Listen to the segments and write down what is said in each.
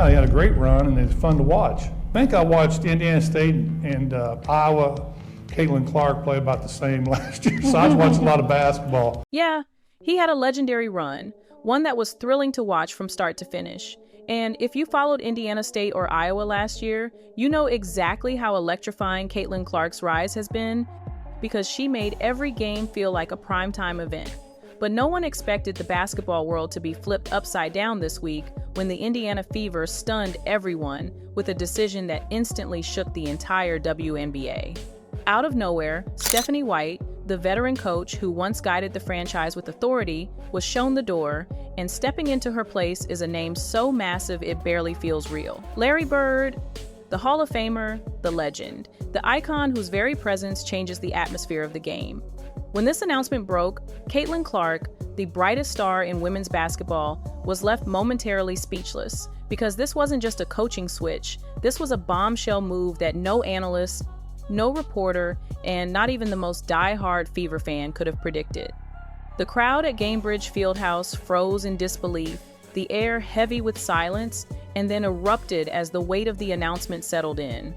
They had a great run, and it's fun to watch. I think I watched Indiana State and Iowa, Caitlin Clark play about the same last year, so I watched a lot of basketball. Yeah, he had a legendary run, one that was thrilling to watch from start to finish. And if you followed Indiana State or Iowa last year, you know exactly how electrifying Caitlin Clark's rise has been, because she made every game feel like a primetime event. But no one expected the basketball world to be flipped upside down this week when the Indiana Fever stunned everyone with a decision that instantly shook the entire WNBA. Out of nowhere, Stephanie White, the veteran coach who once guided the franchise with authority, was shown the door, and stepping into her place is a name so massive it barely feels real. Larry Bird, the Hall of Famer, the legend, the icon whose very presence changes the atmosphere of the game. When this announcement broke, Caitlin Clark, the brightest star in women's basketball, was left momentarily speechless, because this wasn't just a coaching switch. This was a bombshell move that no analyst, no reporter, and not even the most die-hard Fever fan could have predicted. The crowd at Gainbridge Fieldhouse froze in disbelief, the air heavy with silence, and then erupted as the weight of the announcement settled in.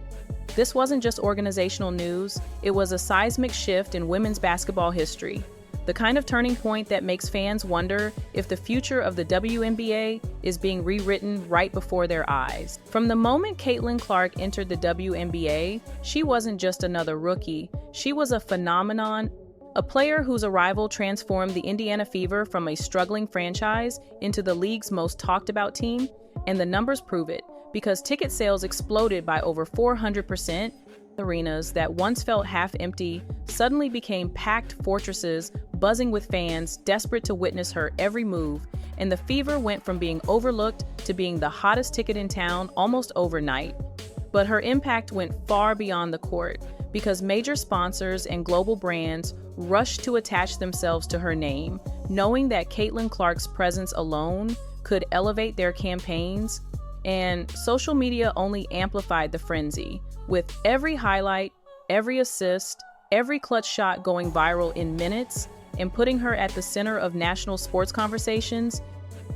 This wasn't just organizational news, it was a seismic shift in women's basketball history. The kind of turning point that makes fans wonder if the future of the WNBA is being rewritten right before their eyes. From the moment Caitlin Clark entered the WNBA, she wasn't just another rookie, she was a phenomenon, a player whose arrival transformed the Indiana Fever from a struggling franchise into the league's most talked about team, and the numbers prove it, because ticket sales exploded by over 400%. Arenas that once felt half empty suddenly became packed fortresses buzzing with fans desperate to witness her every move, and the Fever went from being overlooked to being the hottest ticket in town almost overnight. But her impact went far beyond the court, because major sponsors and global brands rushed to attach themselves to her name, knowing that Caitlin Clark's presence alone could elevate their campaigns, and social media only amplified the frenzy, with every highlight, every assist, every clutch shot going viral in minutes and putting her at the center of national sports conversations.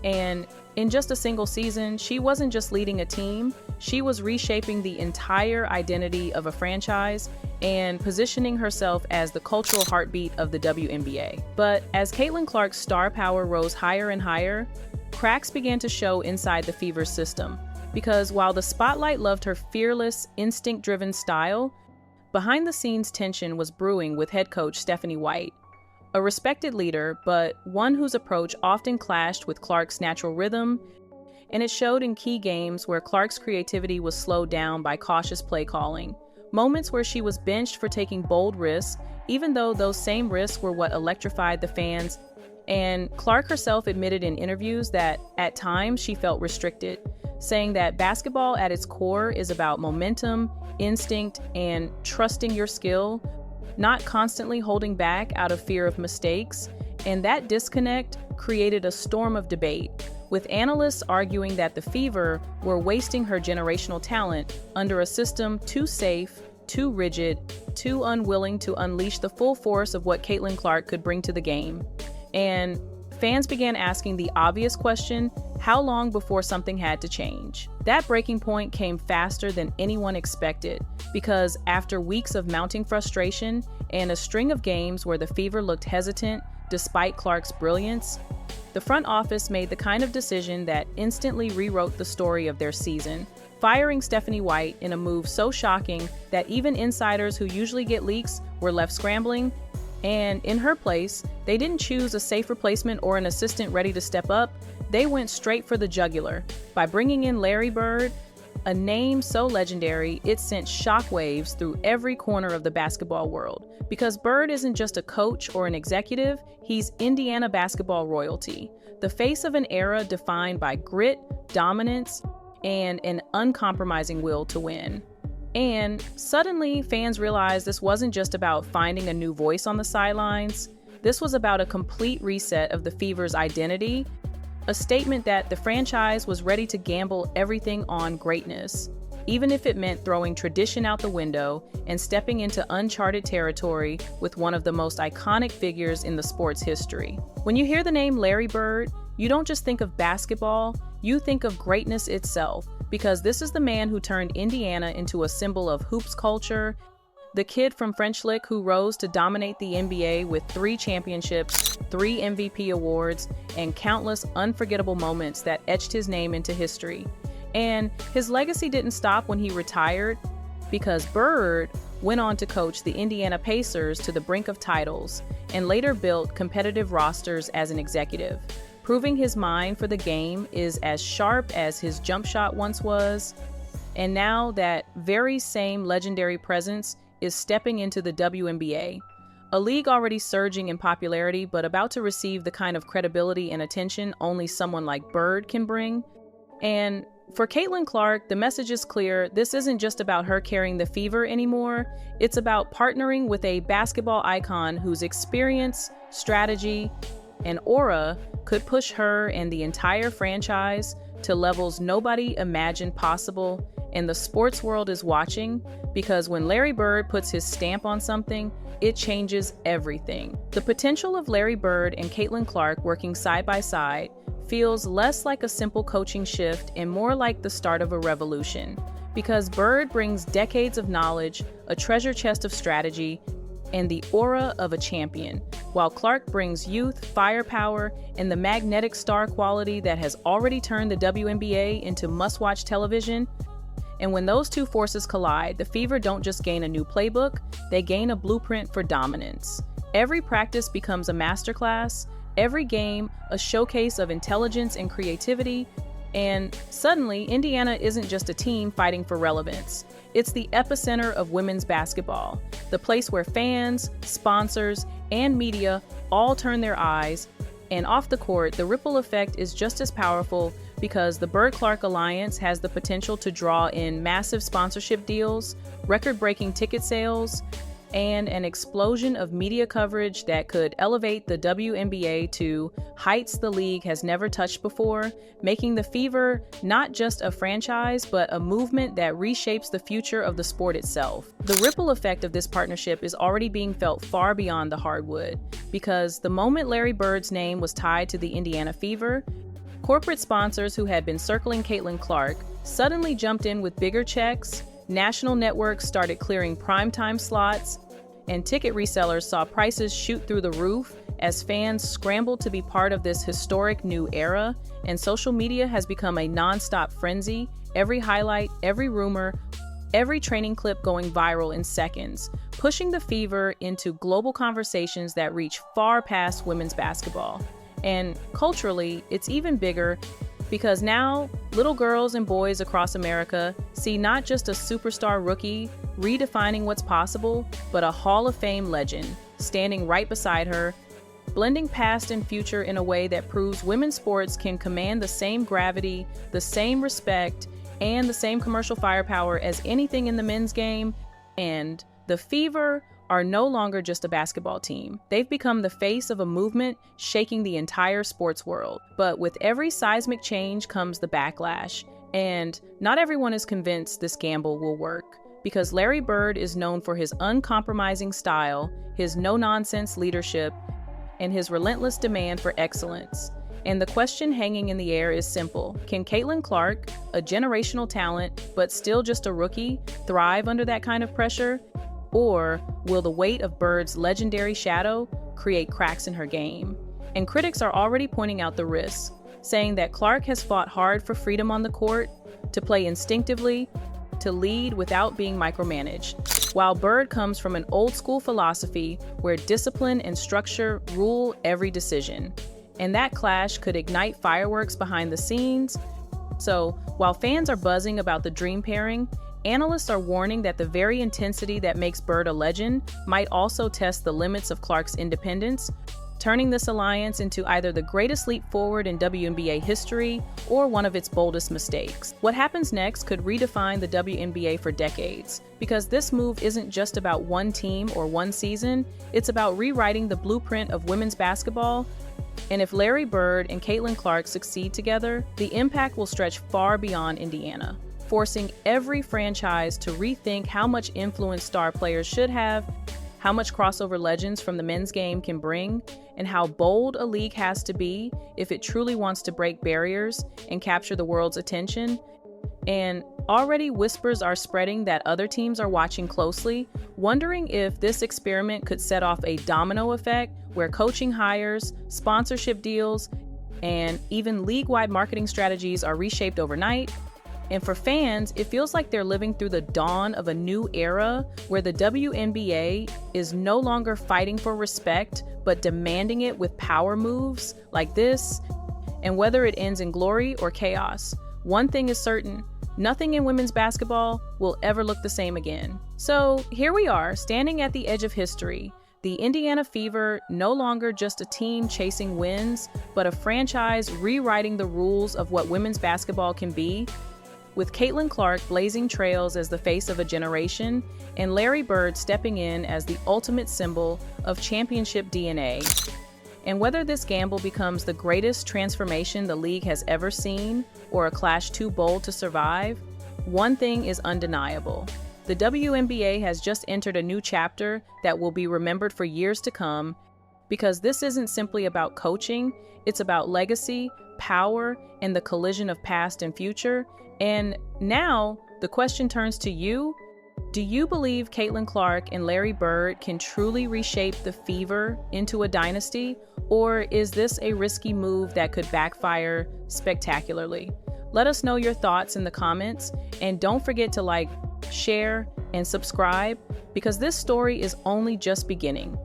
And in just a single season, she wasn't just leading a team, she was reshaping the entire identity of a franchise and positioning herself as the cultural heartbeat of the WNBA. But as Caitlin Clark's star power rose higher and higher, cracks began to show inside the Fever's system. Because while the spotlight loved her fearless, instinct-driven style, behind-the-scenes tension was brewing with head coach Stephanie White. A respected leader, but one whose approach often clashed with Clark's natural rhythm, and it showed in key games where Clark's creativity was slowed down by cautious play calling, moments where she was benched for taking bold risks, even though those same risks were what electrified the fans. And Clark herself admitted in interviews that at times she felt restricted, saying that basketball at its core is about momentum, instinct, and trusting your skill, not constantly holding back out of fear of mistakes. And that disconnect created a storm of debate, with analysts arguing that the Fever were wasting her generational talent under a system too safe, too rigid, too unwilling to unleash the full force of what Caitlin Clark could bring to the game. And fans began asking the obvious question, how long before something had to change? That breaking point came faster than anyone expected, because after weeks of mounting frustration and a string of games where the Fever looked hesitant despite Clark's brilliance, the front office made the kind of decision that instantly rewrote the story of their season, firing Stephanie White in a move so shocking that even insiders who usually get leaks were left scrambling. And in her place, they didn't choose a safe replacement or an assistant ready to step up. They went straight for the jugular by bringing in Larry Bird, a name so legendary it sent shockwaves through every corner of the basketball world. Because Bird isn't just a coach or an executive, he's Indiana basketball royalty, the face of an era defined by grit, dominance, and an uncompromising will to win. And suddenly, fans realized this wasn't just about finding a new voice on the sidelines. This was about a complete reset of the Fever's identity, a statement that the franchise was ready to gamble everything on greatness, even if it meant throwing tradition out the window and stepping into uncharted territory with one of the most iconic figures in the sport's history. When you hear the name Larry Bird, you don't just think of basketball, you think of greatness itself, because this is the man who turned Indiana into a symbol of hoops culture, the kid from French Lick who rose to dominate the NBA with 3 championships, 3 MVP awards, and countless unforgettable moments that etched his name into history. And his legacy didn't stop when he retired, because Bird went on to coach the Indiana Pacers to the brink of titles and later built competitive rosters as an executive, proving his mind for the game is as sharp as his jump shot once was. And now that very same legendary presence is stepping into the WNBA, a league already surging in popularity but about to receive the kind of credibility and attention only someone like Bird can bring. And for Caitlin Clark, the message is clear. This isn't just about her carrying the fever anymore. It's about partnering with a basketball icon whose experience, strategy, and aura could push her and the entire franchise to levels nobody imagined possible. And the sports world is watching, because when Larry Bird puts his stamp on something, it changes everything. The potential of Larry Bird and Caitlin Clark working side by side feels less like a simple coaching shift and more like the start of a revolution, because Bird brings decades of knowledge, a treasure chest of strategy, and the aura of a champion, while Clark brings youth, firepower, and the magnetic star quality that has already turned the WNBA into must-watch television. And when those two forces collide, the Fever don't just gain a new playbook, they gain a blueprint for dominance. Every practice becomes a masterclass, every game a showcase of intelligence and creativity, and suddenly Indiana isn't just a team fighting for relevance. It's the epicenter of women's basketball, the place where fans, sponsors, and media all turn their eyes. And off the court, the ripple effect is just as powerful, because the Bird-Clark alliance has the potential to draw in massive sponsorship deals, record-breaking ticket sales, and an explosion of media coverage that could elevate the WNBA to heights the league has never touched before, making the Fever not just a franchise, but a movement that reshapes the future of the sport itself. The ripple effect of this partnership is already being felt far beyond the hardwood, because the moment Larry Bird's name was tied to the Indiana Fever, corporate sponsors who had been circling Caitlin Clark suddenly jumped in with bigger checks, national networks started clearing primetime slots, and ticket resellers saw prices shoot through the roof as fans scrambled to be part of this historic new era. And social media has become a non-stop frenzy, every highlight, every rumor, every training clip going viral in seconds, pushing the Fever into global conversations that reach far past women's basketball. And culturally, it's even bigger, because now little girls and boys across America see not just a superstar rookie redefining what's possible, but a Hall of Fame legend standing right beside her, blending past and future in a way that proves women's sports can command the same gravity, the same respect, and the same commercial firepower as anything in the men's game. And the Fever are no longer just a basketball team. They've become the face of a movement shaking the entire sports world. But with every seismic change comes the backlash, and not everyone is convinced this gamble will work, because Larry Bird is known for his uncompromising style, his no-nonsense leadership, and his relentless demand for excellence. And the question hanging in the air is simple: can Caitlin Clark, a generational talent but still just a rookie, thrive under that kind of pressure? Or will the weight of Bird's legendary shadow create cracks in her game? And critics are already pointing out the risks, saying that Clark has fought hard for freedom on the court, to play instinctively, to lead without being micromanaged, while Bird comes from an old-school philosophy where discipline and structure rule every decision. And that clash could ignite fireworks behind the scenes. So, while fans are buzzing about the dream pairing, analysts are warning that the very intensity that makes Bird a legend might also test the limits of Clark's independence, turning this alliance into either the greatest leap forward in WNBA history or one of its boldest mistakes. What happens next could redefine the WNBA for decades, because this move isn't just about one team or one season, it's about rewriting the blueprint of women's basketball. And if Larry Bird and Caitlin Clark succeed together, the impact will stretch far beyond Indiana, forcing every franchise to rethink how much influence star players should have, how much crossover legends from the men's game can bring, and how bold a league has to be if it truly wants to break barriers and capture the world's attention. And already whispers are spreading that other teams are watching closely, wondering if this experiment could set off a domino effect where coaching hires, sponsorship deals, and even league-wide marketing strategies are reshaped overnight. And for fans, it feels like they're living through the dawn of a new era where the WNBA is no longer fighting for respect, but demanding it with power moves like this. And whether it ends in glory or chaos, one thing is certain: nothing in women's basketball will ever look the same again. So here we are, standing at the edge of history. The Indiana Fever, no longer just a team chasing wins, but a franchise rewriting the rules of what women's basketball can be. With Caitlin Clark blazing trails as the face of a generation, and Larry Bird stepping in as the ultimate symbol of championship DNA. And whether this gamble becomes the greatest transformation the league has ever seen, or a clash too bold to survive, one thing is undeniable. The WNBA has just entered a new chapter that will be remembered for years to come, because this isn't simply about coaching, it's about legacy, power, and the collision of past and future. And now, the question turns to you. Do you believe Caitlin Clark and Larry Bird can truly reshape the Fever into a dynasty? Or is this a risky move that could backfire spectacularly? Let us know your thoughts in the comments, and don't forget to like, share, and subscribe, because this story is only just beginning.